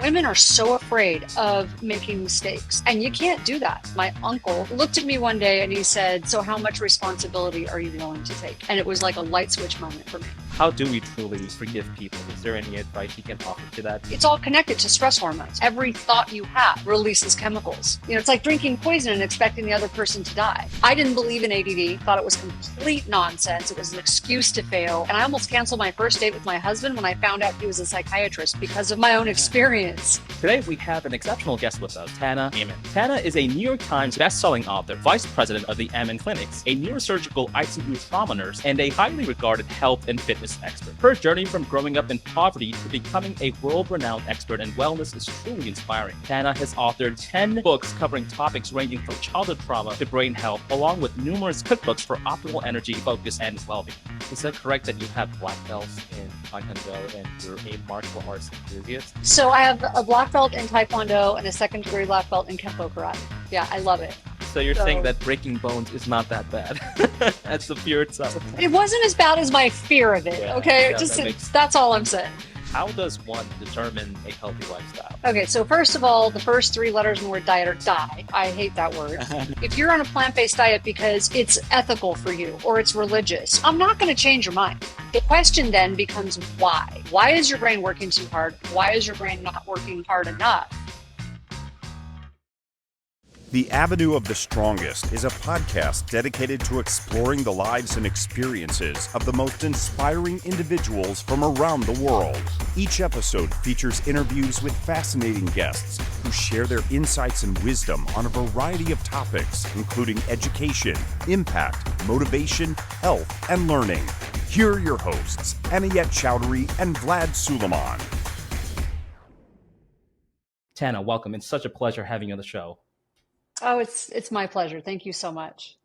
Women are so afraid of making mistakes, and you can't do that. My uncle looked at me one day and he said, "So how much responsibility are you willing to take?" And it was like a light switch moment for me. How do we truly forgive people? Is there any advice you can offer to that? It's all connected to stress hormones. Every thought you have releases chemicals. It's like drinking poison and expecting the other person to die. I didn't believe in ADD, thought it was complete nonsense. It was an excuse to fail. And I almost canceled my first date with my husband when I found out he was a psychiatrist because of my own experience. Today, we have an exceptional guest with us, Tana Amen. Tana is a New York Times best-selling author, vice president of the Amen Clinics, a neurosurgical ICU trauma nurse, and a highly regarded health and fitness expert. Her journey from growing up in poverty to becoming a world-renowned expert in wellness is truly inspiring. Tana has authored 10 books covering topics ranging from childhood trauma to brain health, along with numerous cookbooks for optimal energy, focus, and well-being. Is that correct that you have black belts in Taekwondo and you're a martial arts enthusiast? So I have a black belt in Taekwondo and a second-degree black belt in Kempo Karate. Yeah, I love it. So you're saying that breaking bones is not that bad. That's the fear itself. It wasn't as bad as my fear of it, okay? Yeah, that's all I'm saying. How does one determine a healthy lifestyle? Okay, so first of all, the first 3 letters in the word diet are die. I hate that word. If you're on a plant-based diet because it's ethical for you or it's religious, I'm not going to change your mind. The question then becomes why? Why is your brain working too hard? Why is your brain not working hard enough? The Avenue of the Strongest is a podcast dedicated to exploring the lives and experiences of the most inspiring individuals from around the world. Each episode features interviews with fascinating guests who share their insights and wisdom on a variety of topics, including education, impact, motivation, health, and learning. Here are your hosts, Anayet Chowdhury and Vlad Suleiman. Tana, welcome. It's such a pleasure having you on the show. Oh, it's my pleasure. Thank you so much.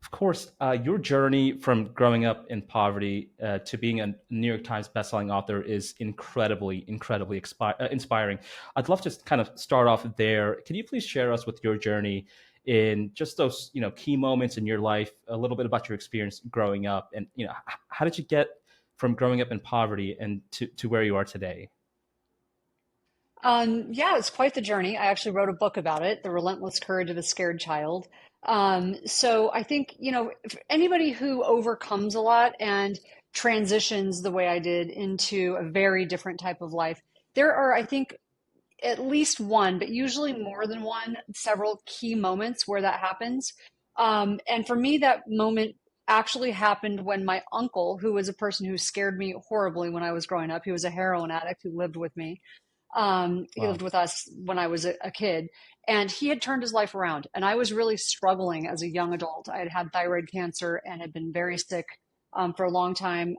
Of course, your journey from growing up in poverty to being a New York Times bestselling author is incredibly inspiring. I'd love to kind of start off there. Can you please share us with your journey in just those, key moments in your life, a little bit about your experience growing up, and how did you get from growing up in poverty and to where you are today? Yeah, it's quite the journey. I actually wrote a book about it, The Relentless Courage of a Scared Child. So I think, if anybody who overcomes a lot and transitions the way I did into a very different type of life, there are, I think, at least one, but usually more than one, several key moments where that happens. And for me, that moment actually happened when my uncle, who was a person who scared me horribly when I was growing up, he was a heroin addict who lived with me. He lived with us when I was a kid, and he had turned his life around. And I was really struggling as a young adult. I had had thyroid cancer and had been very sick for a long time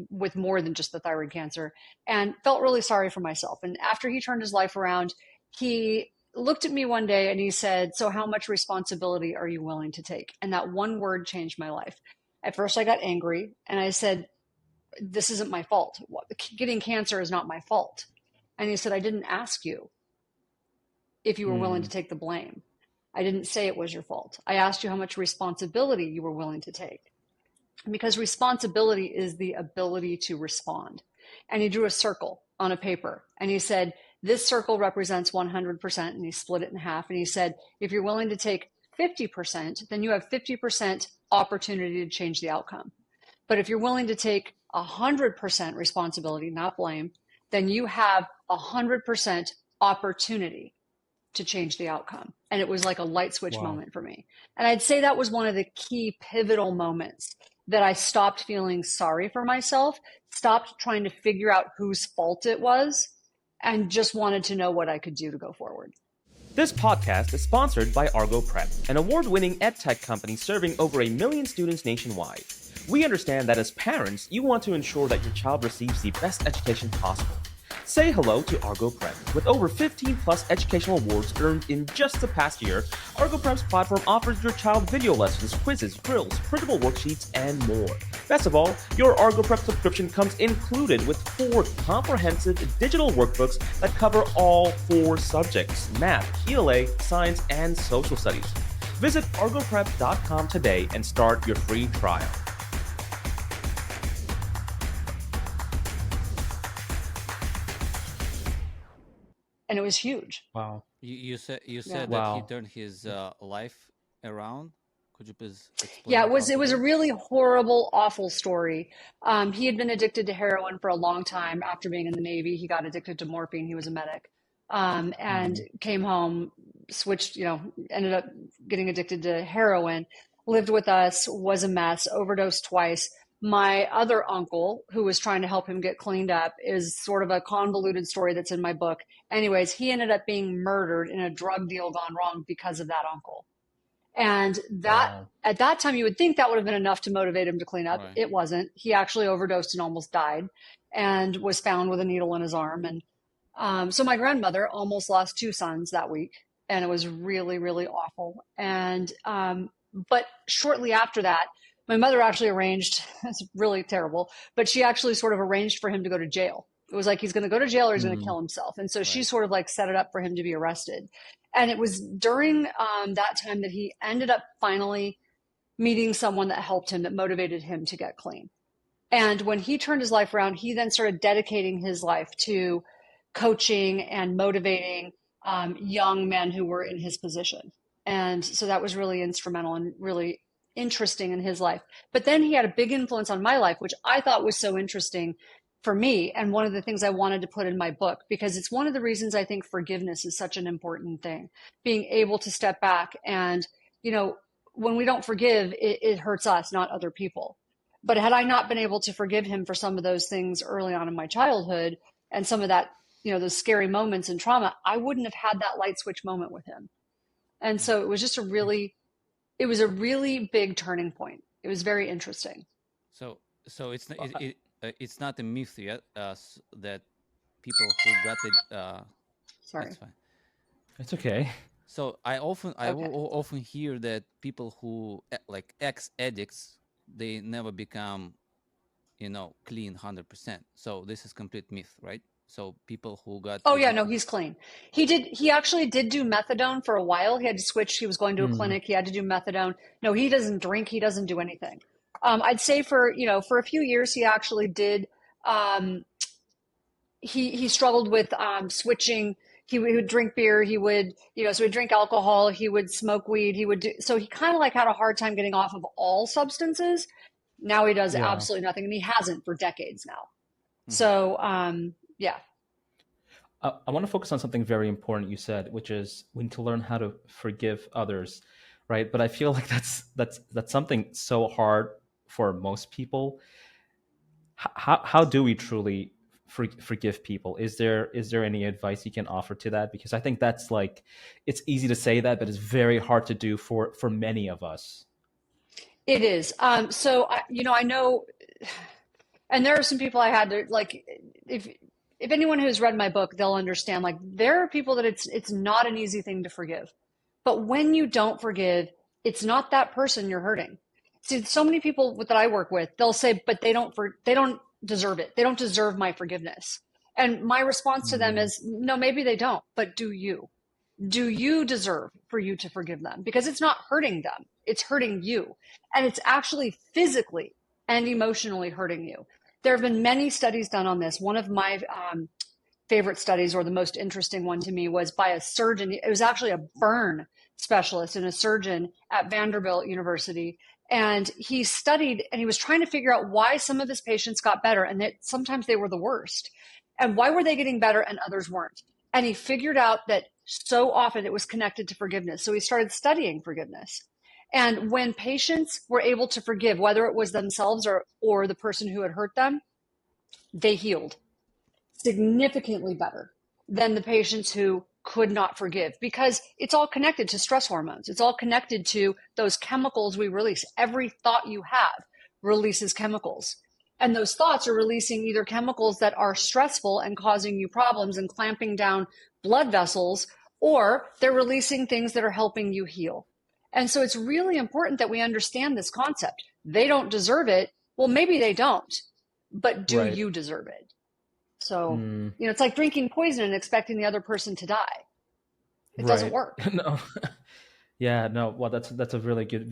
with more than just the thyroid cancer, and felt really sorry for myself. And after he turned his life around, he looked at me one day and he said, "So how much responsibility are you willing to take?" And that one word changed my life. At first I got angry and I said, "This isn't my fault. Getting cancer is not my fault." And he said, "I didn't ask you if you were willing to take the blame. I didn't say it was your fault. I asked you how much responsibility you were willing to take." Because responsibility is the ability to respond. And he drew a circle on a paper and he said, "This circle represents 100%. And he split it in half. And he said, "If you're willing to take 50%, then you have 50% opportunity to change the outcome. But if you're willing to take 100% responsibility, not blame, then you have 100% opportunity to change the outcome." And it was like a light switch moment for me. And I'd say that was one of the key pivotal moments that I stopped feeling sorry for myself, stopped trying to figure out whose fault it was, and just wanted to know what I could do to go forward. This podcast is sponsored by ArgoPrep, an award-winning edtech company serving over 1 million students nationwide. We understand that as parents, you want to ensure that your child receives the best education possible. Say hello to ArgoPrep. With over 15 plus educational awards earned in just the past year, ArgoPrep's platform offers your child video lessons, quizzes, drills, printable worksheets, and more. Best of all, your ArgoPrep subscription comes included with 4 comprehensive digital workbooks that cover all 4 subjects: math, ELA, science, and social studies. Visit ArgoPrep.com today and start your free trial. and it was huge. Wow. You said Yeah. that he Wow. turned his life around. Could you please Yeah, explain it was how it he was a did? really horrible, awful story. He had been addicted to heroin for a long time after being in the Navy. He got addicted to morphine. He was a medic, and Mm. came home, switched, ended up getting addicted to heroin, lived with us, was a mess, overdosed twice. My other uncle, who was trying to help him get cleaned up, is sort of a convoluted story that's in my book. Anyways, he ended up being murdered in a drug deal gone wrong because of that uncle. And that Wow. at that time, you would think that would have been enough to motivate him to clean up. Right. It wasn't. He actually overdosed and almost died and was found with a needle in his arm. And so my grandmother almost lost two sons that week. And it was really, really awful. And but shortly after that, my mother actually arranged, it's really terrible, but she actually sort of arranged for him to go to jail. It was like he's going to go to jail or he's going to Mm. kill himself. And so she Right. sort of like set it up for him to be arrested. And it was during that time that he ended up finally meeting someone that helped him, that motivated him to get clean. And when he turned his life around, he then started dedicating his life to coaching and motivating young men who were in his position. And so that was really instrumental and really interesting in his life. But then he had a big influence on my life, which I thought was so interesting for me. And one of the things I wanted to put in my book, because it's one of the reasons I think forgiveness is such an important thing. Being able to step back and, when we don't forgive, it hurts us, not other people. But had I not been able to forgive him for some of those things early on in my childhood and some of that, those scary moments and trauma, I wouldn't have had that light switch moment with him. And so it was just it was a really big turning point. It was very interesting. So it's not Well, it's not a myth yet that people who got it. Sorry. That's fine. it's okay. So I Okay. will often hear that people who like ex addicts, they never become clean 100%. So this is complete myth, right? So people who got Oh yeah, no, addicted. he's clean. He actually did do methadone for a while. He had to switch. He was going to a Mm. clinic. He had to do methadone. No, he doesn't drink. He doesn't do anything. I'd say for a few years, he actually did, um, he struggled with switching. He would drink beer. He would, so he'd drink alcohol. He would smoke weed. So he kind of like had a hard time getting off of all substances. Now he does Yeah. absolutely nothing, and he hasn't for decades now. Mhm. So, yeah. I want to focus on something very important you said, which is we need to learn how to forgive others, right? But I feel like that's something so hard for most people. How do we truly forgive people? Is there any advice you can offer to that? Because I think that's like, it's easy to say that, but it's very hard to do for many of us. It is. So I know, and there are some people I had to like. If anyone who's read my book, they'll understand. Like there are people that it's not an easy thing to forgive, but when you don't forgive, it's not that person you're hurting. See, so many people that I work with, they'll say, but they don't deserve it. They don't deserve my forgiveness. And my response to them Mm. is, no, maybe they don't, but do you? Do you deserve for you to forgive them? Because it's not hurting them, it's hurting you. And it's actually physically and emotionally hurting you. There have been many studies done on this. One of my favorite studies, or the most interesting one to me, was by a surgeon. It was actually a burn specialist and a surgeon at Vanderbilt University. And he studied and he was trying to figure out why some of his patients got better and that sometimes they were the worst. And why were they getting better and others weren't? And he figured out that so often it was connected to forgiveness. So he started studying forgiveness. And when patients were able to forgive, whether it was themselves or the person who had hurt them, they healed significantly better than the patients who could not forgive, because it's all connected to stress hormones. It's all connected to those chemicals we release. Every thought you have releases chemicals. And those thoughts are releasing either chemicals that are stressful and causing you problems and clamping down blood vessels, or they're releasing things that are helping you heal. And so it's really important that we understand this concept. They don't deserve it. Well, maybe they don't, but do Right. you deserve it? So, Mm. it's like drinking poison and expecting the other person to die. It doesn't Right. work. No. Yeah, no. Well, that's a really good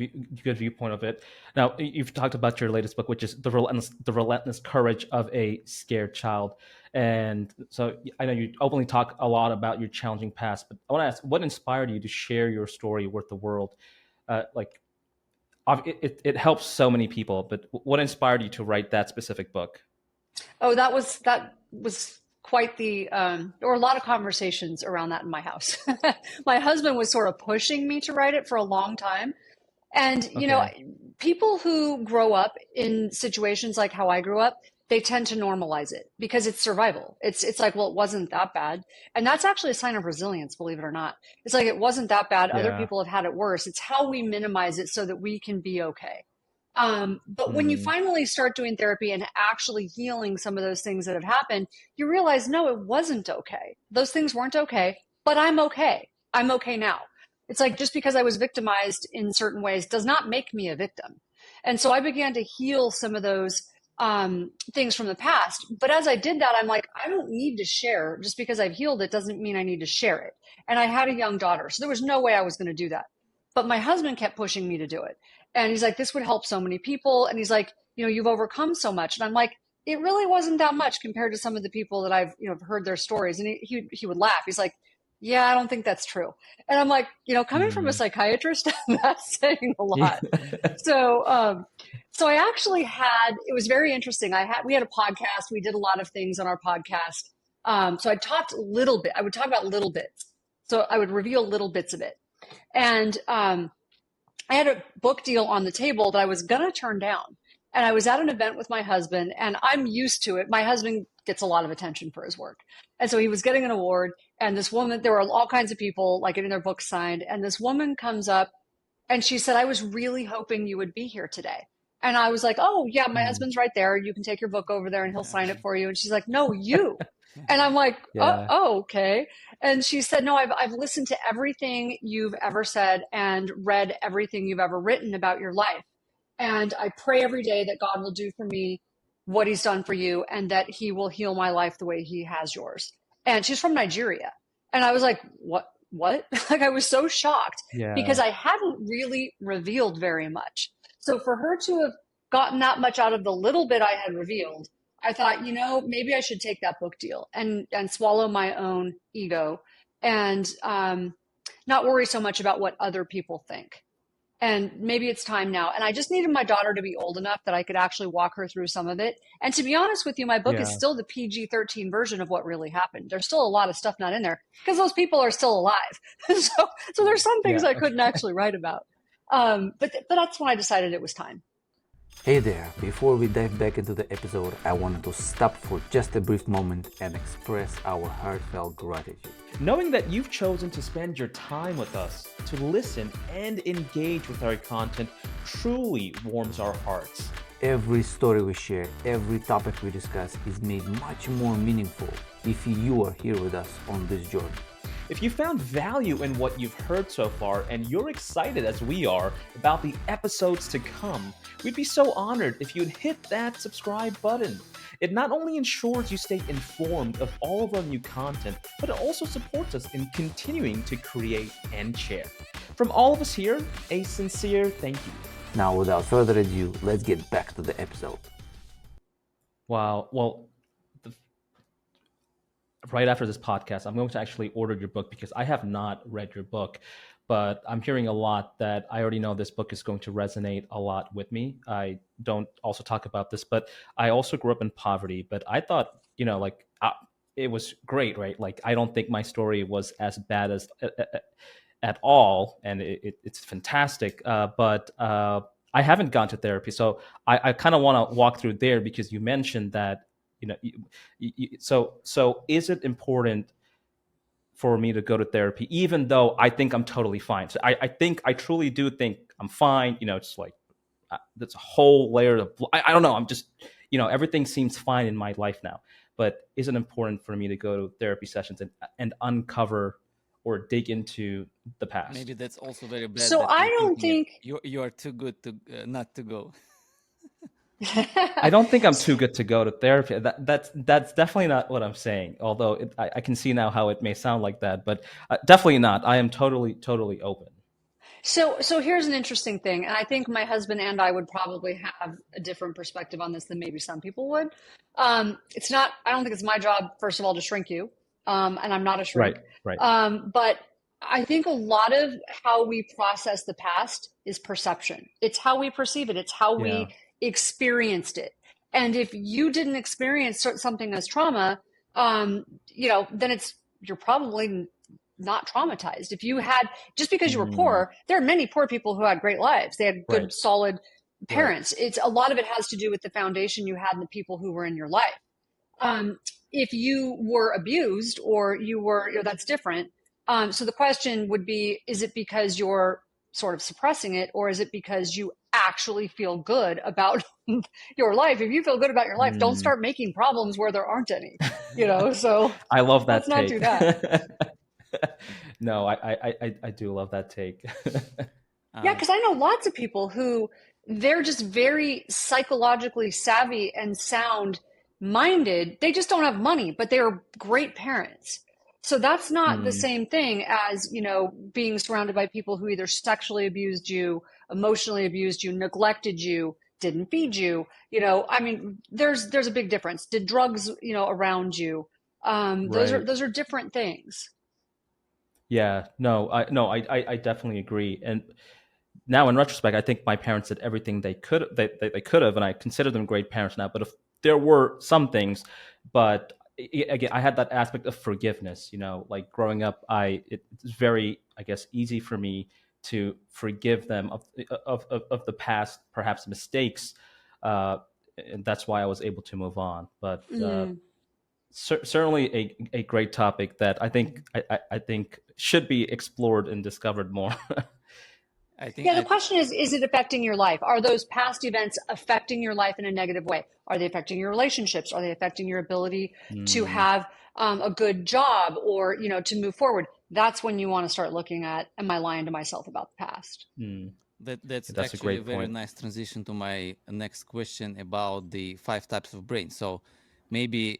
viewpoint of it. Now, you've talked about your latest book, which is the relentless courage of a scared child, And so I know you openly talk a lot about your challenging past, but I want to ask, what inspired you to share your story with the world? Like, it helps so many people, but what inspired you to write that specific book? Oh, that was quite the there were a lot of conversations around that in my house. My husband was sort of pushing me to write it for a long time. And, Okay. people who grow up in situations like how I grew up, they tend to normalize it because it's survival. It's like, well, it wasn't that bad. And that's actually a sign of resilience, believe it or not. It's like it wasn't that bad. Other Yeah. people have had it worse. It's how we minimize it so that we can be okay. But when you Mm, finally start doing therapy and actually healing some of those things that have happened, you realize, no, it wasn't okay. Those things weren't okay, but I'm okay. I'm okay now. It's like just because I was victimized in certain ways does not make me a victim. And so I began to heal some of those things from the past. But as I did that, I'm like, I don't need to share. Just because I've healed it doesn't mean I need to share it. And I had a young daughter, so there was no way I was going to do that. But my husband kept pushing me to do it. And he's like, this would help so many people. And he's like, you've overcome so much. And I'm like, it really wasn't that much compared to some of the people that I've, heard their stories. And he would laugh. He's like, yeah, I don't think that's true. And I'm like, coming from a mm. psychiatrist, that's saying a Yeah. lot. So, so I actually it was very interesting. We had a podcast. We did a lot of things on our podcast. So I talked a little bit. I would talk about little bits. So I would reveal little bits of it. And, I had a book deal on the table that I was going to turn down. And I was at an event with my husband, and I'm used to it. My husband gets a lot of attention for his work. And so he was getting an award, and this woman, there were all kinds of people like getting their books signed. And this woman comes up and she said, I was really hoping you would be here today. And I was like, oh, yeah, my Mm, husband's right there. You can take your book over there and he'll sign it for you. And she's like, no, you. And I'm like, yeah. okay. And she said, no, I've listened to everything you've ever said and read everything you've ever written about your life. And I pray every day that God will do for me what he's done for you and that he will heal my life the way he has yours. And she's from Nigeria. And I was like, what? Like I was so shocked because Yeah. I hadn't really revealed very much. So for her to have gotten that much out of the little bit I had revealed, I thought, maybe I should take that book deal and swallow my own ego and not worry so much about what other people think. And maybe it's time now. And I just needed my daughter to be old enough that I could actually walk her through some of it. And to be honest with you, my book is Yeah. still the PG-13 version of what really happened. There's still a lot of stuff not in there because those people are still alive. So there's some things Yeah. I couldn't actually write about. But that's when I decided it was time. Hey there, before we dive back into the episode, I wanted to stop for just a brief moment and express our heartfelt gratitude. Knowing that you've chosen to spend your time with us, to listen and engage with our content truly warms our hearts. Every story we share, every topic we discuss is made much more meaningful if you are here with us on this journey. If you found value in what you've heard so far and you're excited as we are about the episodes to come, we'd be so honored if you'd hit that subscribe button. It not only ensures you stay informed of all of our new content, but it also supports us in continuing to create and share. From all of us here, a sincere thank you. Now, without further ado, let's get back to the episode. Wow. Well, right after this podcast, I'm going to actually order your book because I have not read your book, but I'm hearing a lot that I already know this book is going to resonate a lot with me. I don't also talk about this, but I also grew up in poverty, but I thought, it was great, right? Like, I don't think my story was as bad as at all, and it's fantastic. But I haven't gone to therapy, so I kind of want to walk through there because you mentioned that so is it important for me to go to therapy even though I think I'm totally fine? So I truly do think I'm fine. It's like that's a whole layer of I don't know, I'm just everything seems fine in my life now, but is it important for me to go to therapy sessions and uncover or dig into the past? Maybe that's also very bad So that I you're don't thinking think you are too good to not to go. I don't think I'm too good to go to therapy. That's definitely not what I'm saying. Although I can see now how it may sound like that, but definitely not. I am totally open. So here's an interesting thing, and I think my husband and I would probably have a different perspective on this than maybe some people would. It's not, I don't think it's my job, first of all, to shrink you, and I'm not a Right, shrink. right. But I think a lot of how we process the past is perception. It's how we perceive it. It's how Yeah. we experienced it. And if you didn't experience something as trauma, then you're probably not traumatized. If you had, just because you were Mm, poor, there are many poor people who had great lives. They had right, good, solid right. parents. It's a lot of it has to do with the foundation you had and the people who were in your life. Um, if you were abused or you were, that's different. So the question would be, is it because you're sort of suppressing it, or is it because you actually feel good about your life? If you feel good about your life, don't Mm. start making problems where there aren't any. So I love let's that not do take. that. No, I do love that take. Yeah, Um, because I know lots of people who they're just very psychologically savvy and sound minded. They just don't have money, but they are great parents. So that's not the Mm, same thing as, being surrounded by people who either sexually abused you, emotionally abused you, neglected you, didn't feed you. I mean, there's a big difference. Did drugs, around you? Those are right. those are different things. Yeah. No, I definitely agree. And now in retrospect, I think my parents did everything they could have, and I consider them great parents now. But if there were some things, but again, I had that aspect of forgiveness. Like growing up, it's very, I guess, easy for me to forgive them of the past, perhaps mistakes, uh, and that's why I was able to move on. But Mm. certainly a great topic that I think should be explored and discovered more. I think Yeah, the I question is it affecting your life? Are those past events affecting your life in a negative way? Are they affecting your relationships? Are they affecting your ability to Mm, have a good job or, to move forward? That's when you want to start looking at, am I lying to myself about the past? mm. that's That's a actually a great very point. nice transition to my next question about the five types of brain. So maybe,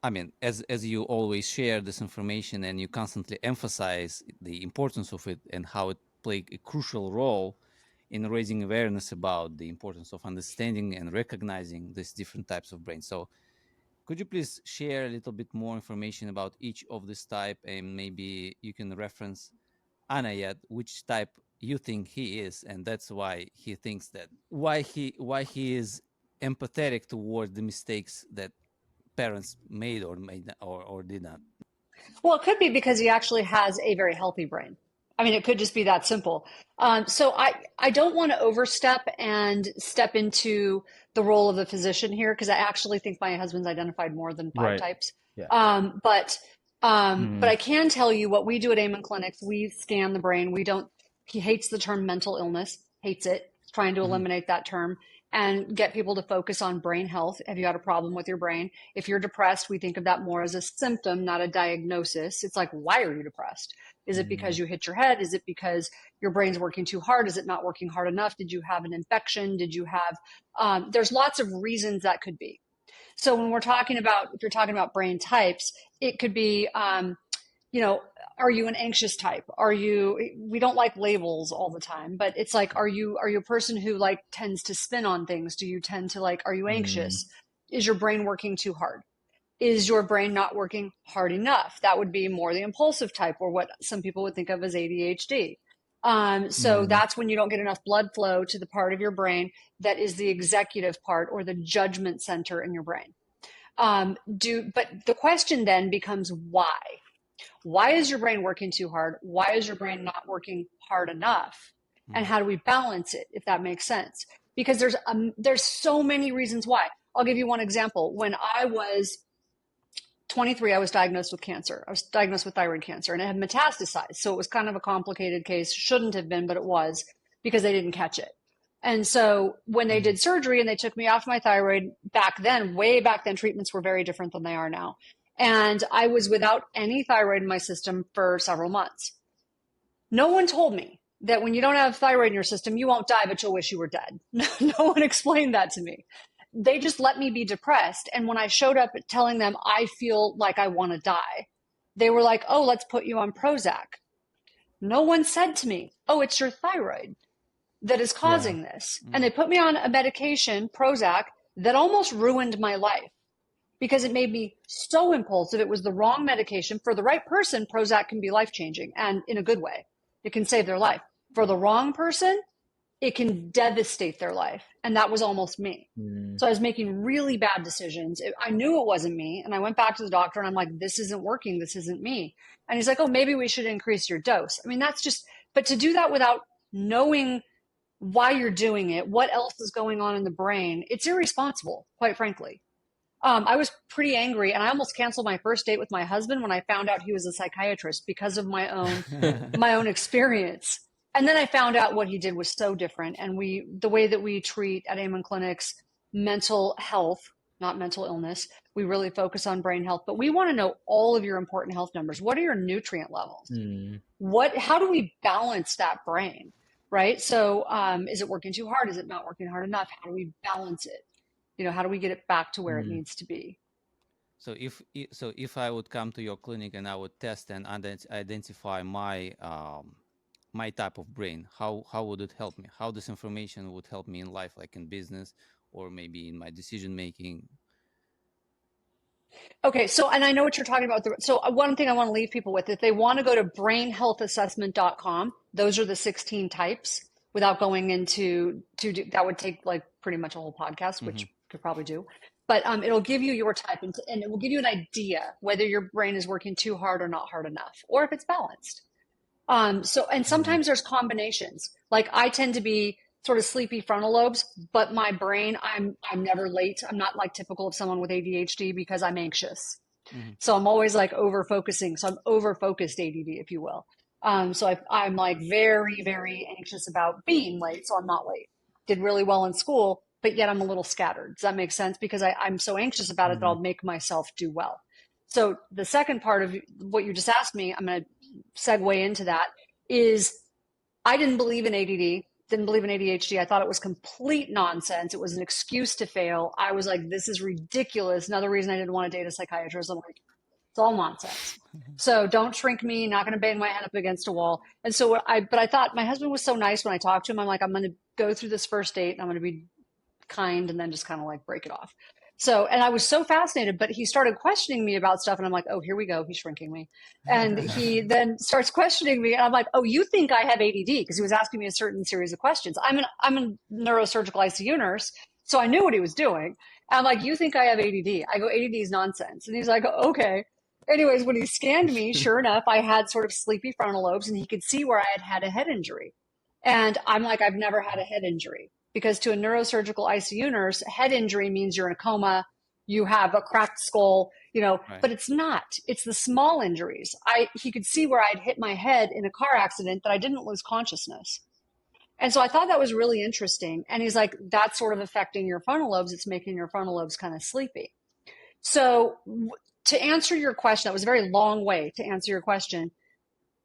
I mean, as you always share this information and you constantly emphasize the importance of it and how it played a crucial role in raising awareness about the importance of understanding and recognizing these different types of brain. So could you please share a little bit more information about each of this type, and maybe you can reference Anayat, which type you think he is, and that's why he thinks that, why he is empathetic toward the mistakes that parents made or made or did not. Well, it could be because he actually has a very healthy brain. I mean, it could just be that simple. So I don't want to overstep and step into the role of the physician here because I actually think my husband's identified more than five Right. types. Yeah. But Mm, I can tell you what we do at Amen Clinics. We scan the brain. We don't. He hates the term mental illness. Hates it. Trying to Mhm. eliminate that term and get people to focus on brain health. Have you got a problem with your brain? If you're depressed, we think of that more as a symptom, not a diagnosis. It's like, why are you depressed? Is it because mm, you hit your head? Is it because your brain's working too hard? Is it not working hard enough? Did you have an infection? Did you have, there's lots of reasons that could be. So when we're talking about, if you're talking about brain types, it could be, you know, are you an anxious type? We don't like labels all the time, but it's like, are you a person who like tends to spin on things? Do you tend to like, are you mm, anxious? Is your brain working too hard? Is your brain not working hard enough? That would be more the impulsive type or what some people would think of as ADHD. So mm, that's when you don't get enough blood flow to the part of your brain that is the executive part or the judgment center in your brain. But the question then becomes why? Why is your brain working too hard? Why is your brain not working hard enough? And Mhm. how do we balance it, if that makes sense? Because there's so many reasons why. I'll give you one example. When I was 23, I was diagnosed with cancer. I was diagnosed with thyroid cancer and it had metastasized. So it was kind of a complicated case. Shouldn't have been, but it was because they didn't catch it. And so when they Mhm. did surgery and they took me off my thyroid back then, way back then, treatments were very different than they are now. And I was without any thyroid in my system for several months. No one told me that when you don't have thyroid in your system, you won't die, but you'll wish you were dead. No one explained that to me. They just let me be depressed. And when I showed up telling them I feel like I want to die, they were like, oh, let's put you on Prozac. No one said to me, oh, it's your thyroid that is causing this. And they put me on a medication, Prozac, that almost ruined my life because it made me so impulsive. It was the wrong medication. For the right person, Prozac can be life-changing and in a good way. It can save their life. For the wrong person, it can devastate their life. And that was almost me. So I was making really bad decisions. I knew it wasn't me. And I went back to the doctor and I'm like, this isn't working. This isn't me. And he's like, oh, maybe we should increase your dose. I mean, that's just, but to do that without knowing why you're doing it, what else is going on in the brain, it's irresponsible, quite frankly. I was pretty angry and I almost canceled my first date with my husband when I found out he was a psychiatrist because of my own experience. And then I found out what he did was so different. And the way that we treat at Amen Clinics mental health, not mental illness, we really focus on brain health, but we want to know all of your important health numbers. What are your nutrient levels? How do we balance that brain? Right? So, is it working too hard? Is it not working hard enough? How do we balance it? How do we get it back to where it needs to be? So if I would come to your clinic and I would test and identify my my type of brain, how would it help me? How this information would help me in life, like in business or maybe in my decision making? Okay, so, and I know what you're talking about. So one thing I want to leave people with, if they want to go to brainhealthassessment.com, those are the 16 types without going into, that would take like pretty much a whole podcast, which could probably do. But it'll give you your type and it will give you an idea whether your brain is working too hard or not hard enough, or if it's balanced. And sometimes there's combinations. Like I tend to be sort of sleepy frontal lobes, but my brain, I'm never late. I'm not like typical of someone with ADHD because I'm anxious. So I'm always like over focusing. So I'm over focused ADD, if you will. So I'm like very, very anxious about being late. So I'm not late. Did really well in school, but yet I'm a little scattered. Does that make sense? Because I'm so anxious about it that I'll make myself do well. So the second part of what you just asked me, I'm going to segue into that, is I didn't believe in ADD, didn't believe in ADHD. I thought it was complete nonsense. It was an excuse to fail. I was like, this is ridiculous. Another reason I didn't want to date a psychiatrist. I'm like, it's all nonsense. So don't shrink me, not going to bang my head up against a wall. And so but I thought my husband was so nice when I talked to him. I'm like, I'm going to go through this first date and I'm going to be kind and then just kind of like break it off. So, and I was so fascinated, but he started questioning me about stuff and I'm like, oh, here we go. He's shrinking me. And he then starts questioning me and I'm like, oh, you think I have ADD? Because he was asking me a certain series of questions. I'm a neurosurgical ICU nurse. So I knew what he was doing. And I'm like, you think I have ADD? I go, ADD is nonsense. And he's like, okay. Anyways, when he scanned me, sure enough, I had sort of sleepy frontal lobes and he could see where I had a head injury. And I'm like, I've never had a head injury. Because to a neurosurgical ICU nurse, head injury means you're in a coma, you have a cracked skull, right. But it's not. It's the small injuries. He could see where I'd hit my head in a car accident that I didn't lose consciousness. And so I thought that was really interesting. And he's like, that's sort of affecting your frontal lobes. It's making your frontal lobes kind of sleepy. So to answer your question, that was a very long way to answer your question.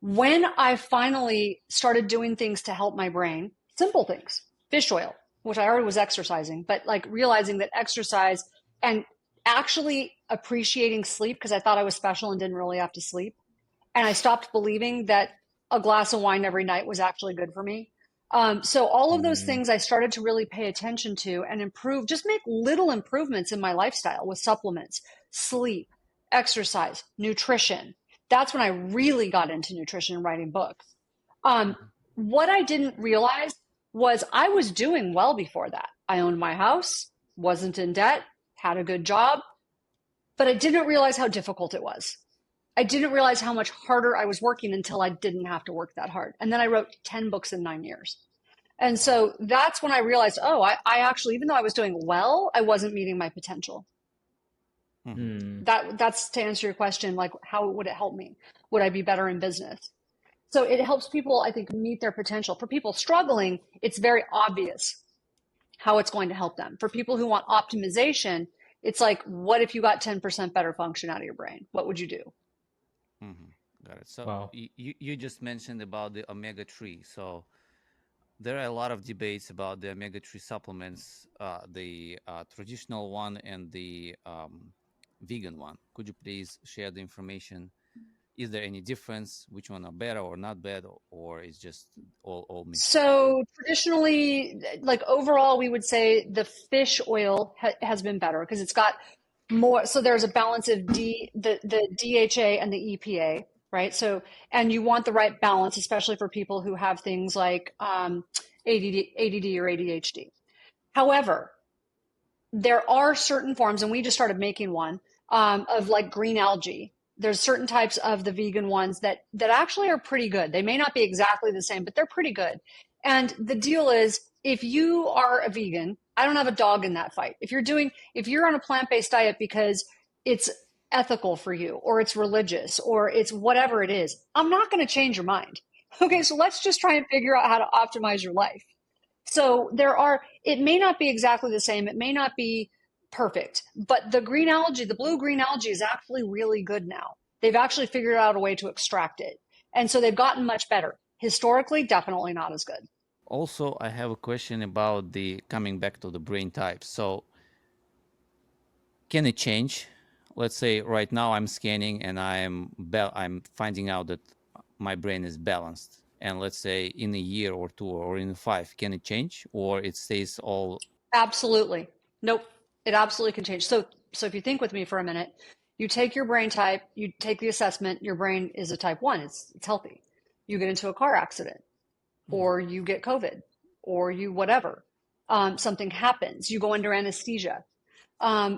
When I finally started doing things to help my brain, simple things, fish oil, which I already was exercising, but like realizing that exercise and actually appreciating sleep, because I thought I was special and didn't really have to sleep. And I stopped believing that a glass of wine every night was actually good for me. So all of those things I started to really pay attention to and improve, just make little improvements in my lifestyle with supplements, sleep, exercise, nutrition. That's when I really got into nutrition and writing books. What I didn't realize was I was doing well before that. I owned my house, wasn't in debt, had a good job, but I didn't realize how difficult it was. I didn't realize how much harder I was working until I didn't have to work that hard. And then I wrote 10 books in 9 years. And so that's when I realized, I actually, even though I was doing well, I wasn't meeting my potential. That's to answer your question, like how would it help me? Would I be better in business? So it helps people, I think, meet their potential. For people struggling, it's very obvious how it's going to help them. For people who want optimization, it's like, what if you got 10% better function out of your brain? What would you do? Got it. So you just mentioned about the omega-3. So there are a lot of debates about the omega-3 supplements, the traditional one and the vegan one. Could you please share the information is there any difference? Which one are better or not bad, or it's just all mixed? So traditionally, like overall, we would say the fish oil has been better because it's got more. So there's a balance of the DHA and the EPA, right? So, and you want the right balance, especially for people who have things like ADD or ADHD. However, there are certain forms, and we just started making one of like green algae. There's certain types of the vegan ones that actually are pretty good. They may not be exactly the same, but they're pretty good. And the deal is, if you are a vegan, I don't have a dog in that fight. If you're on a plant-based diet because it's ethical for you, or it's religious, or it's whatever it is, I'm not going to change your mind. Okay, so let's just try and figure out how to optimize your life. So it may not be exactly the same. It may not be perfect, but the green algae, the blue green algae is actually really good now. They've actually figured out a way to extract it. And so they've gotten much better. Historically, definitely not as good. Also, I have a question about the coming back to the brain types. So can it change? Let's say right now I'm scanning and I'm finding out that my brain is balanced. And let's say in a year or two or in 5, can it change, or it stays all? Absolutely. Nope. It absolutely can change. So if you think with me for a minute, you take your brain type, you take the assessment, your brain is a type 1. It's healthy. You get into a car accident, or you get COVID, or you whatever. Something happens. You go under anesthesia.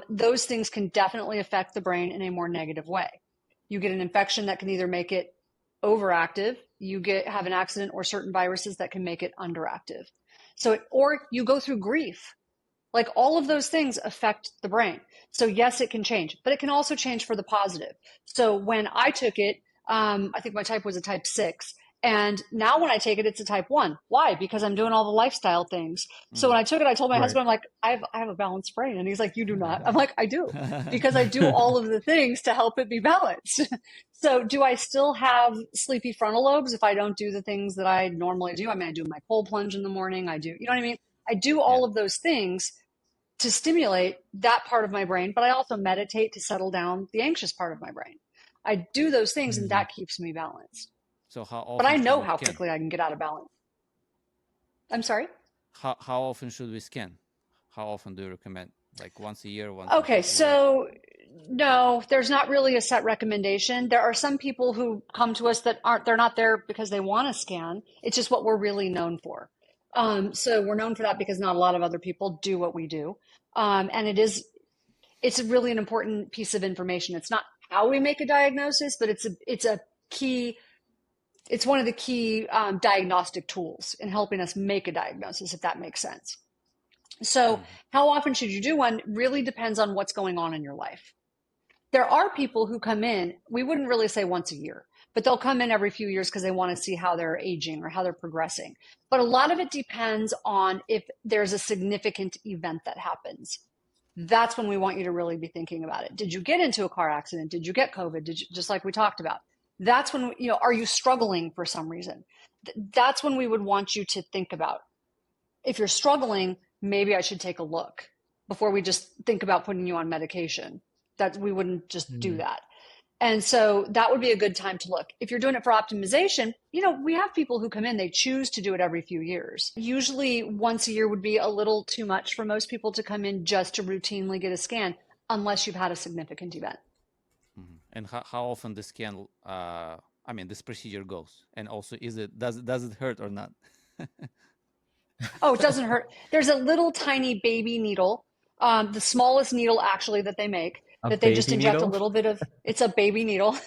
Those things can definitely affect the brain in a more negative way. You get an infection that can either make it overactive, have an accident, or certain viruses that can make it underactive. Or you go through grief. Like all of those things affect the brain. So yes, it can change, but it can also change for the positive. So when I took it, I think my type was a type 6. And now when I take it, it's a type 1. Why? Because I'm doing all the lifestyle things. So when I took it, I told my husband, I'm like, I have a balanced brain. And he's like, you do not. I'm like, I do, because I do all of the things to help it be balanced. So do I still have sleepy frontal lobes if I don't do the things that I normally do? I mean, I do my cold plunge in the morning. I do, you know what I mean? I do all of those things to stimulate that part of my brain, but I also meditate to settle down the anxious part of my brain. I do those things, and that keeps me balanced. So how often? But I know how quickly I can get out of balance. I'm sorry? How often should we scan? How often do you recommend? Like once a year? Okay, so no, there's not really a set recommendation. There are some people who come to us they're not there because they want to scan. It's just what we're really known for. So we're known for that because not a lot of other people do what we do. And it's really an important piece of information. It's not how we make a diagnosis, but it's one of the key diagnostic tools in helping us make a diagnosis, if that makes sense. So how often should you do one really depends on what's going on in your life. There are people who come in, we wouldn't really say once a year, but they'll come in every few years because they want to see how they're aging or how they're progressing. But a lot of it depends on if there's a significant event that happens. That's when we want you to really be thinking about it. Did you get into a car accident? Did you get COVID? Just like we talked about? That's when, are you struggling for some reason? That's when we would want you to think about, if you're struggling, maybe I should take a look before we just think about putting you on medication. That we wouldn't just do that. And so that would be a good time to look. If you're doing it for optimization, we have people who come in, they choose to do it every few years. Usually once a year would be a little too much for most people to come in just to routinely get a scan, unless you've had a significant event. And how often the scan, this procedure goes? And also, does it hurt or not? Oh, it doesn't hurt. There's a little tiny baby needle, the smallest needle actually that they make, that they just inject a little bit of. It's a baby needle,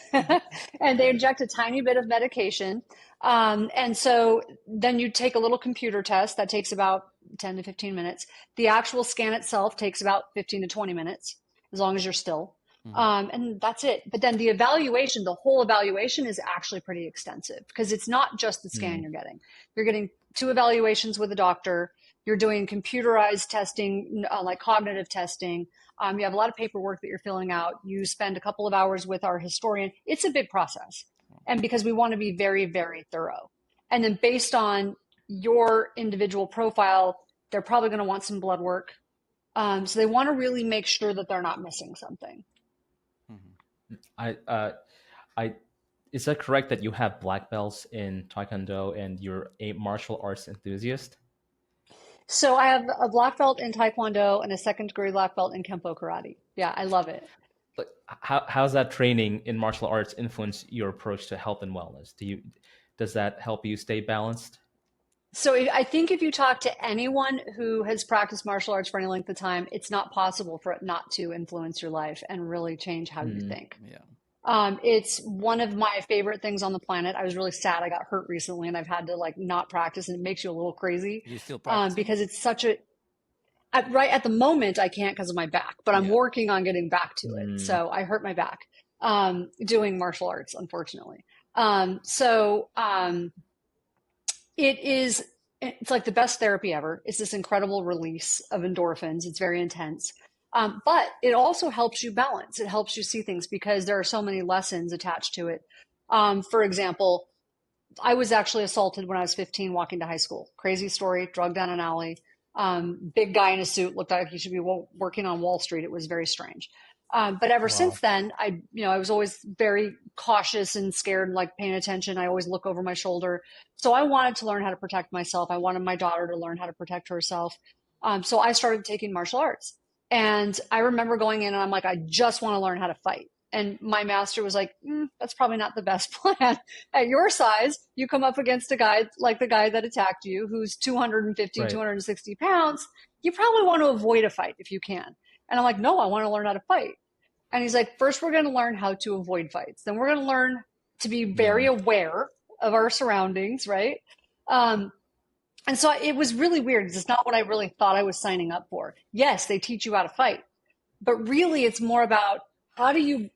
and they inject a tiny bit of medication. And so then you take a little computer test that takes about 10 to 15 minutes. The actual scan itself takes about 15 to 20 minutes, as long as you're still. And that's it. But then the whole evaluation is actually pretty extensive, because it's not just the scan you're getting. You're getting 2 evaluations with a doctor. You're doing computerized testing, like cognitive testing. You have a lot of paperwork that you're filling out. You spend a couple of hours with our historian. It's a big process. And because we want to be very, very thorough. And then based on your individual profile, they're probably going to want some blood work. So they want to really make sure that they're not missing something. is that correct that you have black belts in Taekwondo and you're a martial arts enthusiast? So I have a black belt in Taekwondo and a second degree black belt in Kempo Karate. Yeah, I love it. But how's that training in martial arts influence your approach to health and wellness? Does that help you stay balanced? So I think if you talk to anyone who has practiced martial arts for any length of time, it's not possible for it not to influence your life and really change how you Mm, think. Yeah. It's one of my favorite things on the planet. I was really sad. I got hurt recently and I've had to like not practice, and it makes you a little crazy. You still practicing? Because it's such a, right at the moment I can't because of my back, but I'm Yeah. working on getting back to it. mm, So I hurt my back, doing martial arts, unfortunately. So it's like the best therapy ever. It's this incredible release of endorphins. It's very intense. But it also helps you balance. It helps you see things because there are so many lessons attached to it. For example, I was actually assaulted when I was 15 walking to high school. Crazy story, drugged down an alley. Big guy in a suit looked like he should be working on Wall Street. It was very strange. But ever since wow. then, I was always very cautious and scared, like paying attention. I always look over my shoulder. So I wanted to learn how to protect myself. I wanted my daughter to learn how to protect herself. So I started taking martial arts. And I remember going in and I'm like, I just want to learn how to fight. And my master was like, that's probably not the best plan. At your size, you come up against a guy like the guy that attacked you, who's 250, Right. 260 pounds. You probably want to avoid a fight if you can. And I'm like, no, I want to learn how to fight. And he's like, first, we're going to learn how to avoid fights. Then we're going to learn to be very Mm, aware of our surroundings, right? And so it was really weird because it's not what I really thought I was signing up for. Yes, they teach you how to fight, but really it's more about how do you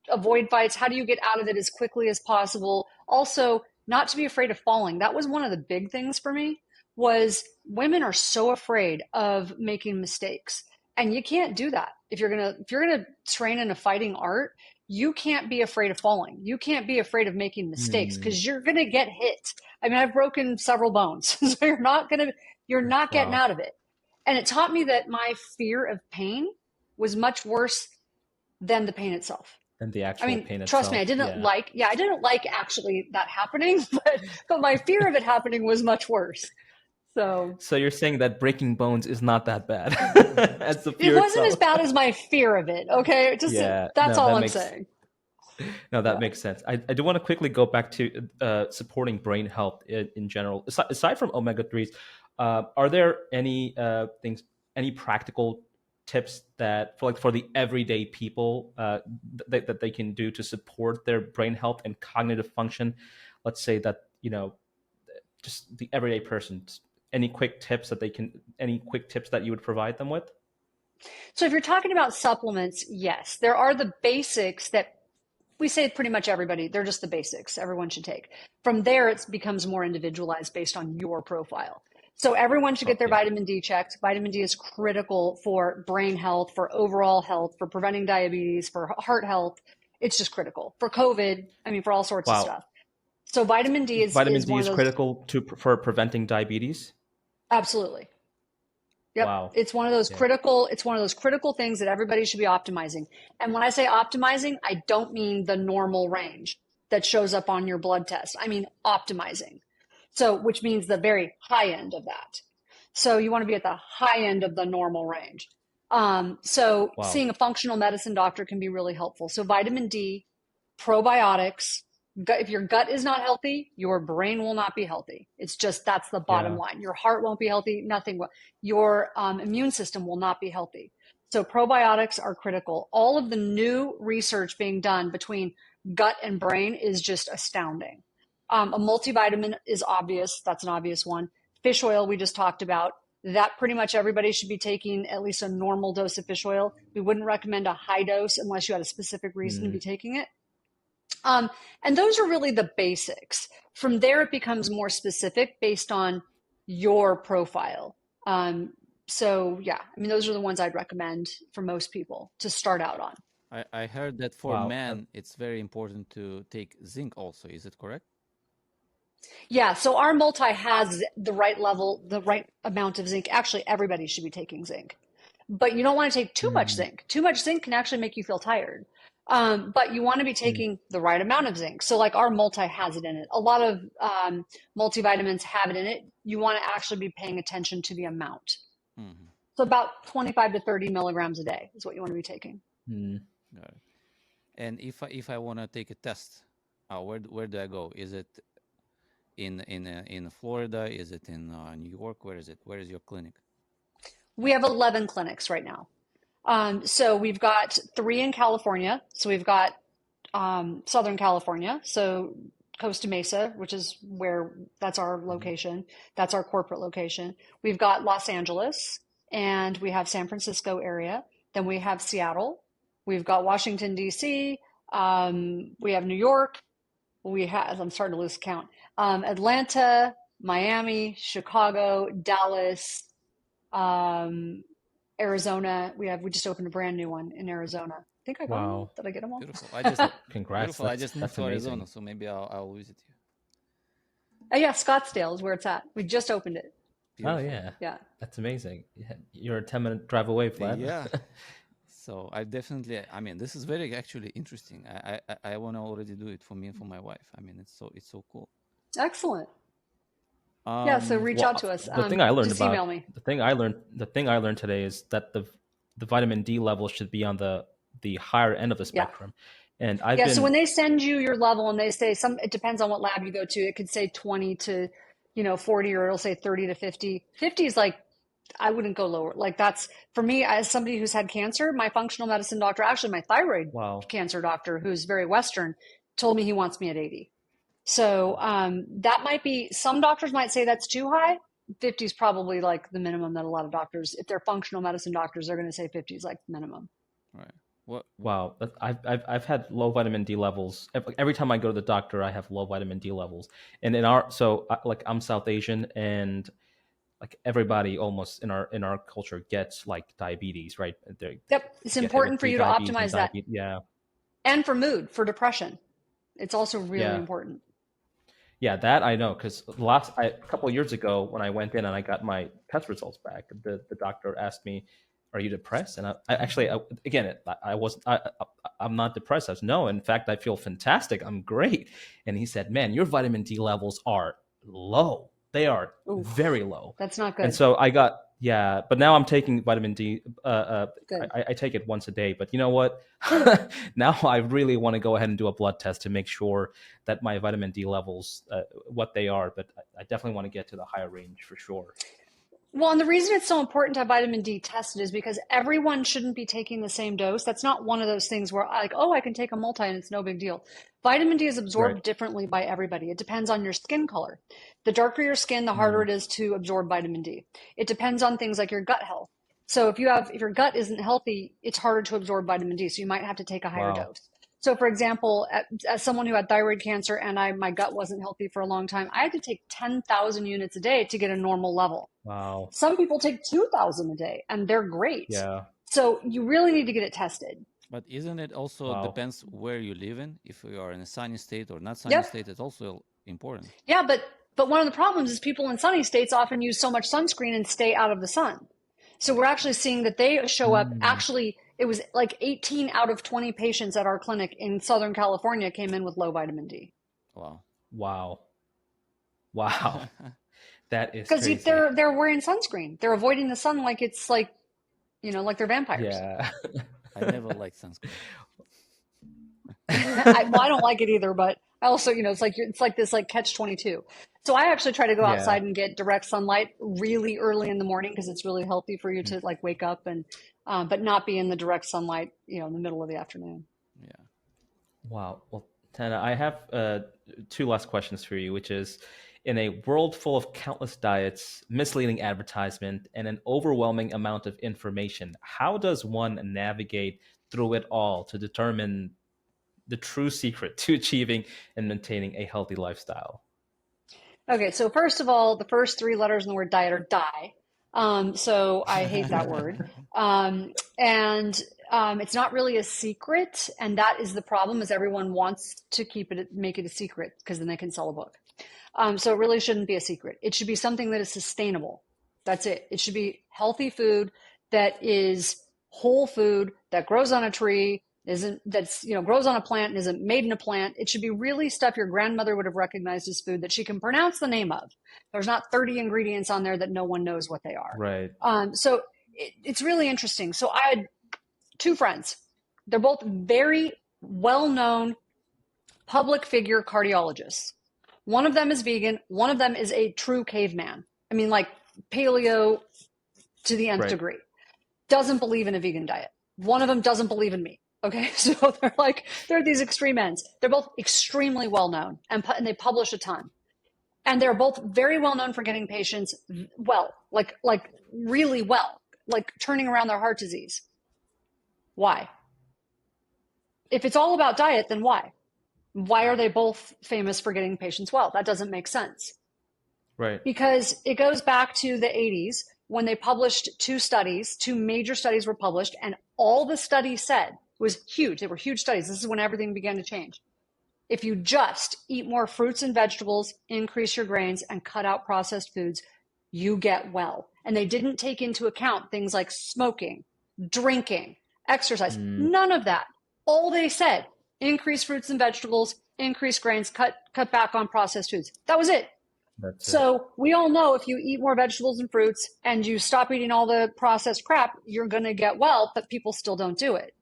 avoid fights? How do you get out of it as quickly as possible? Also, not to be afraid of falling. That was one of the big things for me was women are so afraid of making mistakes. And you can't do that. If you're gonna train in a fighting art, you can't be afraid of falling. You can't be afraid of making mistakes mm, because you're gonna get hit. I mean, I've broken several bones, so you're not getting wow. out of it. And it taught me that my fear of pain was much worse than the pain itself. And the I actual mean, pain trust me, itself. Yeah. I didn't like actually that happening, but my fear of it happening was much worse. So So you're saying that breaking bones is not that bad as the it fear wasn't as itself. bad as my fear of it. Okay. Yeah, That's no, all that I'm makes saying. no, that Yeah. makes sense. I do want to quickly go back to supporting brain health in general. Aside from omega threes, are there any things, any practical tips that for the everyday people that they can do to support their brain health and cognitive function? Let's say that just the everyday person. Any quick tips that you would provide them with? So if you're talking about supplements, yes, there are the basics that we say pretty much everybody, they're just the basics everyone should take. From there, it becomes more individualized based on your profile. So everyone should get their Okay. vitamin D checked. Vitamin D is critical for brain health, for overall health, for preventing diabetes, for heart health. It's just critical for COVID. I mean, for all sorts of Wow. stuff. So vitamin D Vitamin is D one of is those. critical for preventing diabetes. Absolutely. Yep. Wow. Yeah. It's one of those critical things that everybody should be optimizing. And when I say optimizing, I don't mean the normal range that shows up on your blood test. I mean optimizing. So, which means the very high end of that. So you want to be at the high end of the normal range. So Wow. seeing a functional medicine doctor can be really helpful. So vitamin D, probiotics. If your gut is not healthy, your brain will not be healthy. It's just that's the bottom Yeah. line. Your heart won't be healthy. Nothing will. Your immune system will not be healthy. So probiotics are critical. All of the new research being done between gut and brain is just astounding. A multivitamin is obvious. That's an obvious one. Fish oil, we just talked about. That pretty much everybody should be taking at least a normal dose of fish oil. We wouldn't recommend a high dose unless you had a specific reason to be Mm. taking it. And those are really the basics. From there, it becomes more specific based on your profile. So yeah, I mean, those are the ones I'd recommend for most people to start out on. I heard that for Wow. men, it's very important to take zinc also. Is it correct? Yeah, so our multi has the right level, the right amount of zinc. Actually, everybody should be taking zinc, but you don't want to take too much Mm. zinc. Too much zinc can actually make you feel tired. But you want to be taking the right amount of zinc. So like our multi has it in it. A lot of multivitamins have it in it. You want to actually be paying attention to the amount. Mm-hmm. So about 25 to 30 milligrams a day is what you want to be taking. Got it. And if I want to take a test, where do I go? Is it in Florida? Is it in New York? Where is it? Where is your clinic? We have 11 clinics right now. So we've got 3 in California. So we've got Southern California, so Costa Mesa, which is that's our location. That's our corporate location. We've got Los Angeles, and we have San Francisco area. Then we have Seattle. We've got Washington, D.C. We have New York. I'm starting to lose count. Atlanta, Miami, Chicago, Dallas, Arizona. We just opened a brand new one in Arizona. I think I got them all. Did I get them all? Beautiful. Congrats. Beautiful. I just moved to amazing. Arizona, so maybe I'll visit you. Oh yeah, Scottsdale is where it's at. We just opened it. Beautiful. Oh yeah. Yeah. That's amazing. You're a 10-minute drive away, Vlad. Yeah. So I definitely, I mean, this is very actually interesting. I want to already do it for me and for my wife. I mean, it's so cool. Excellent. Yeah, so reach out to us. The thing I learned just about email me. the thing I learned today is that the vitamin D level should be on the higher end of the spectrum. And so when they send you your level and they say it depends on what lab you go to, it could say 20 to 40, or it'll say 30 to 50. 50 is like, I wouldn't go lower. Like that's, for me, as somebody who's had cancer, my functional medicine doctor, actually my thyroid cancer doctor, who's very Western, told me he wants me at 80. So that might be, some doctors might say that's too high. 50 is probably like the minimum that a lot of doctors, if they're functional medicine doctors, they're going to say 50 is like the minimum. Right. What? Wow. I've had low vitamin D levels. Every time I go to the doctor, I have low vitamin D levels. And like I'm South Asian, and like everybody almost in our culture gets like diabetes, right? Yep. It's important for you to optimize that. Yeah. And for mood, for depression. It's also really important. Yeah, that I know, because a couple of years ago when I went in and I got my test results back, the doctor asked me, "Are you depressed?" And I'm not depressed. I said, "No, in fact, I feel fantastic. I'm great." And he said, "Man, your vitamin D levels are low. They are very low." That's not good. And so but now I'm taking vitamin D. I take it once a day. But you know what? Now I really want to go ahead and do a blood test to make sure that my vitamin D levels, what they are. But I definitely want to get to the higher range for sure. Well, and the reason it's so important to have vitamin D tested is because everyone shouldn't be taking the same dose. That's not one of those things where I can take a multi and it's no big deal. Vitamin D is absorbed differently by everybody. It depends on your skin color. The darker your skin, the harder it is to absorb vitamin D. It depends on things like your gut health. So if your gut isn't healthy, it's harder to absorb vitamin D. So you might have to take a higher dose. So for example, as someone who had thyroid cancer and my gut wasn't healthy for a long time, I had to take 10,000 units a day to get a normal level. Wow. Some people take 2,000 a day and they're great. Yeah. So you really need to get it tested. But isn't it also depends where you live in? If you are in a sunny state or not sunny state, it's also important. Yeah, but one of the problems is people in sunny states often use so much sunscreen and stay out of the sun. So we're actually seeing that they show up. Actually, it was like 18 out of 20 patients at our clinic in Southern California came in with low vitamin D. Wow. That is because crazy. they're wearing sunscreen. They're avoiding the sun like it's like they're vampires. Yeah. I never liked sunscreen. I don't like it either, but I also, it's like this like catch-22. So I actually try to go outside and get direct sunlight really early in the morning because it's really healthy for you to like wake up and, but not be in the direct sunlight, in the middle of the afternoon. Yeah. Wow. Well, Tana, I have 2 last questions for you, which is, in a world full of countless diets, misleading advertisement, and an overwhelming amount of information, how does one navigate through it all to determine the true secret to achieving and maintaining a healthy lifestyle? Okay, so first of all, the first 3 letters in the word diet are die. So I hate that word. And it's not really a secret. And that is the problem, is everyone wants to make it a secret because then they can sell a book. So it really shouldn't be a secret. It should be something that is sustainable. That's it. It should be healthy food that is whole food, that grows on a tree, that's, grows on a plant and isn't made in a plant. It should be really stuff your grandmother would have recognized as food that she can pronounce the name of. There's not 30 ingredients on there that no one knows what they are. Right. So it's really interesting. So I had two friends. They're both very well-known public figure cardiologists. One of them is vegan. One of them is a true caveman. I mean, like paleo to the nth degree. Doesn't believe in a vegan diet. One of them doesn't believe in meat. Okay, so they're at these extreme ends. They're both extremely well known, and they publish a ton. And they're both very well known for getting patients well, like really well, like turning around their heart disease. Why? If it's all about diet, then why? Why are they both famous for getting patients well? That doesn't make sense. Right. Because it goes back to the 80s when they published two major studies were published, and all the studies said was huge. They were huge studies. This is when everything began to change. If you just eat more fruits and vegetables, increase your grains, and cut out processed foods, you get well. And they didn't take into account things like smoking, drinking, exercise, none of that. All they said, increase fruits and vegetables, increase grains, cut back on processed foods. That was it. So we all know if you eat more vegetables and fruits and you stop eating all the processed crap, you're going to get well, but people still don't do it.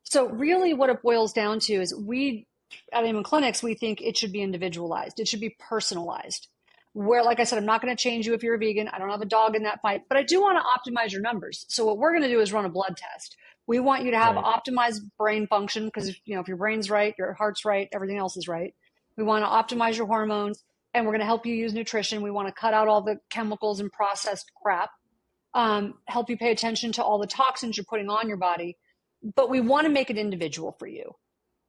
So really what it boils down to is we at Amen Clinics, we think it should be individualized. It should be personalized. Where, like I said, I'm not going to change you if you're a vegan. I don't have a dog in that fight, but I do want to optimize your numbers. So what we're going to do is run a blood test. We want you to have optimized brain function because, if your brain's right, your heart's right, everything else is right. We want to optimize your hormones, and we're going to help you use nutrition. We want to cut out all the chemicals and processed crap, help you pay attention to all the toxins you're putting on your body. But we want to make it individual for you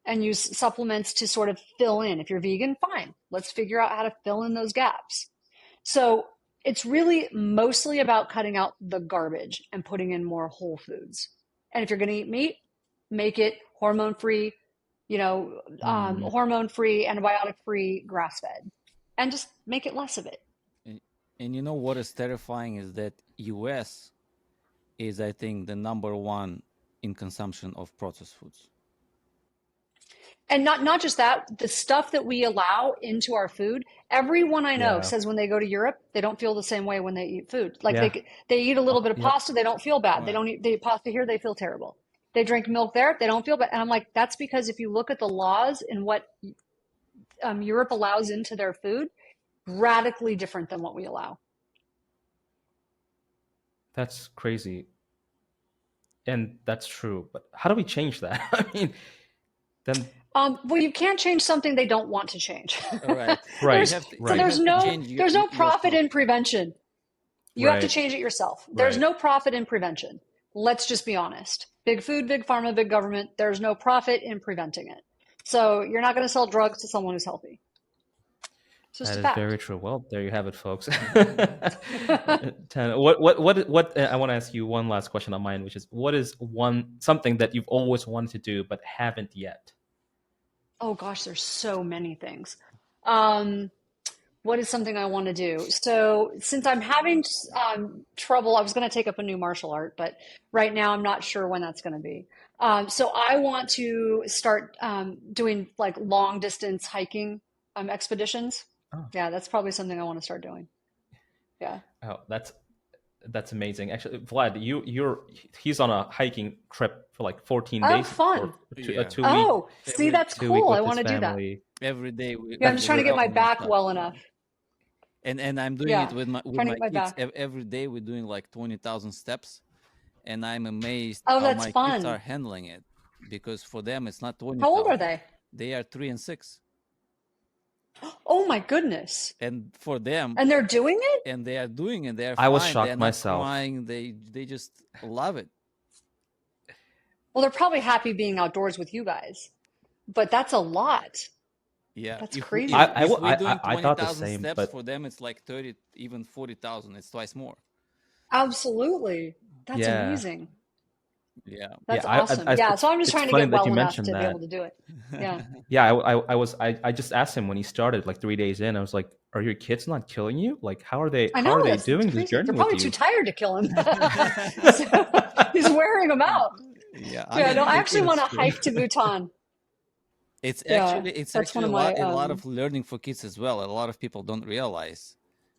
and use supplements to sort of fill in. If you're vegan, fine. Let's figure out how to fill in those gaps. So it's really mostly about cutting out the garbage and putting in more whole foods. And if you're going to eat meat, make it hormone-free, hormone-free, antibiotic-free, grass-fed, and just make it less of it. And what is terrifying is that US is, I think, the number one in consumption of processed foods. And not just that, the stuff that we allow into our food, everyone I know says when they go to Europe, they don't feel the same way when they eat food. Like they eat a little bit of pasta, they don't feel bad. Right. They eat pasta here, they feel terrible. They drink milk there, they don't feel bad. And I'm like, that's because if you look at the laws and what Europe allows into their food, radically different than what we allow. That's crazy. And that's true. But how do we change that? I mean, then... well, you can't change something they don't want to change. Right. So there's no profit in prevention. You have to change it yourself. There's no profit in prevention. Let's just be honest. Big food, big pharma, big government, there's no profit in preventing it. So you're not going to sell drugs to someone who's healthy. It's just that is very true. Well, there you have it, folks. Tana, what I want to ask you one last question on mine, which is, what is something that you've always wanted to do but haven't yet? Oh gosh, there's so many things. What is something I want to do? So since I'm having trouble, I was going to take up a new martial art, but right now I'm not sure when that's going to be. So I want to start doing like long distance hiking expeditions. Oh. Yeah, that's probably something I want to start doing. Yeah. Oh, that's amazing. Actually, Vlad, he's on a hiking trip for like 14 days. Oh, fun. Two oh, see, that's cool. I want to do that. Every day. I'm just trying to get my back well enough. And I'm doing it with my kids. Every day we're doing like 20,000 steps. And I'm amazed how my kids are handling it. Because for them, it's not 20,000. How old are they? They are 3 and 6. Oh my goodness! And for them, and they're doing it, and they are doing it. They're I was fine. shocked they're myself. Not crying. They just love it. Well, they're probably happy being outdoors with you guys, but that's a lot. Yeah, that's crazy. I thought the same, steps, but for them it's like 30, even 40,000. It's twice more. Absolutely, that's amazing. Yeah, that's awesome. So I'm just trying to get well enough to be able to do it. Yeah, I just asked him when he started, like 3 days in. I was like, "Are your kids not killing you? Like, how are they doing this journey? They're probably too tired to kill him. So he's wearing them out. Yeah, I Yeah, mean, no, I actually want to it's hike to Bhutan. it's Yeah, actually it's that's one actually of my a lot of learning for kids as well. A lot of people don't realize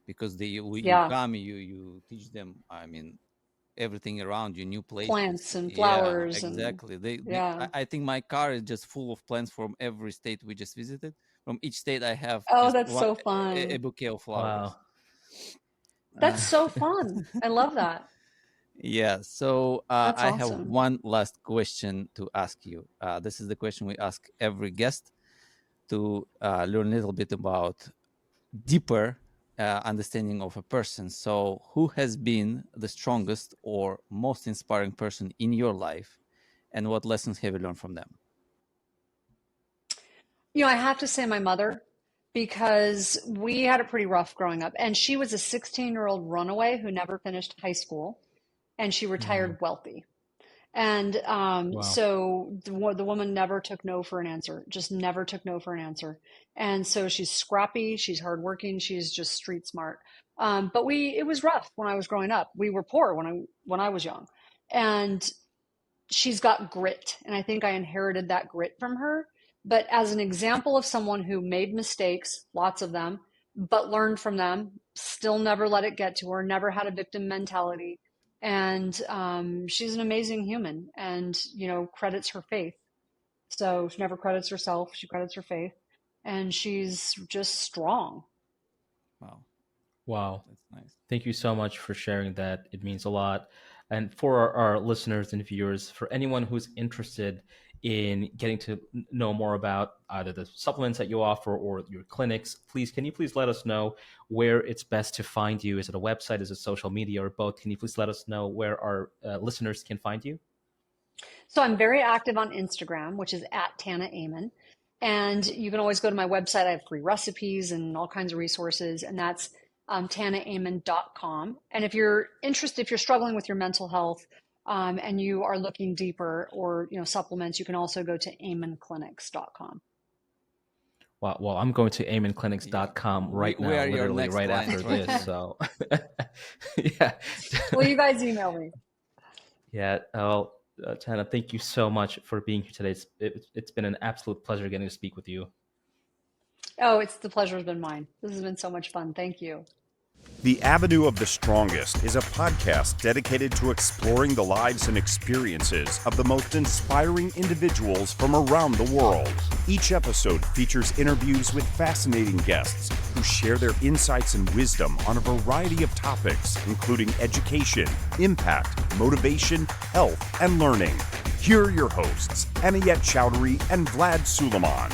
because you yeah, come, you teach them. I mean, everything around you, new plants places. and Yeah, flowers and exactly. yeah. I think my car is just full of plants from every state we just visited. From each state, I have Oh, just that's one so a fun. bouquet of flowers. Wow. That's Uh, so fun. I love that. yeah. So That's I have awesome. one last question to ask you. This is the question we ask every guest to learn a little bit about deeper understanding of a person. So, who has been the strongest or most inspiring person in your life, and what lessons have you learned from them? I have to say my mother, because we had it pretty rough growing up. And she was a 16-year-old runaway who never finished high school, and she Mm, retired wealthy. And wow. so the woman never took no for an answer, just never took no for an answer. And so she's scrappy, she's hardworking, she's just street smart. But it was rough when I was growing up. We were poor when I was young, and she's got grit. And I think I inherited that grit from her. But as an example of someone who made mistakes, lots of them, but learned from them, still never let it get to her, never had a victim mentality. And she's an amazing human, and, credits her faith. So she never credits herself, she credits her faith. And she's just strong. Wow, Wow. that's nice. Thank you so much for sharing that. It means a lot. And for our listeners and viewers, for anyone who's interested in getting to know more about either the supplements that you offer or your clinics, can you please let us know where it's best to find you? Is it a website? Is it social media, or both? Can you please let us know where our listeners can find you? So I'm very active on Instagram, which is at Tana Amen. And you can always go to my website. I have free recipes and all kinds of resources, and that's tanaamen.com. And if you're interested, if you're struggling with your mental health, and you are looking deeper, or supplements, you can also go to amenclinics.com. Wow. Well, I'm going to Yeah, amenclinics.com right we now, are your literally next right after clients right this. here. So, yeah. Well, you guys email me. Yeah. Well, Tana, thank you so much for being here today. It's been an absolute pleasure getting to speak with you. Oh, the pleasure has been mine. This has been so much fun. Thank you. The Avenue of the Strongest is a podcast dedicated to exploring the lives and experiences of the most inspiring individuals from around the world. Each episode features interviews with fascinating guests who share their insights and wisdom on a variety of topics, including education, impact, motivation, health, and learning. Here are your hosts, Anayet Chowdhury and Vlad Suleiman.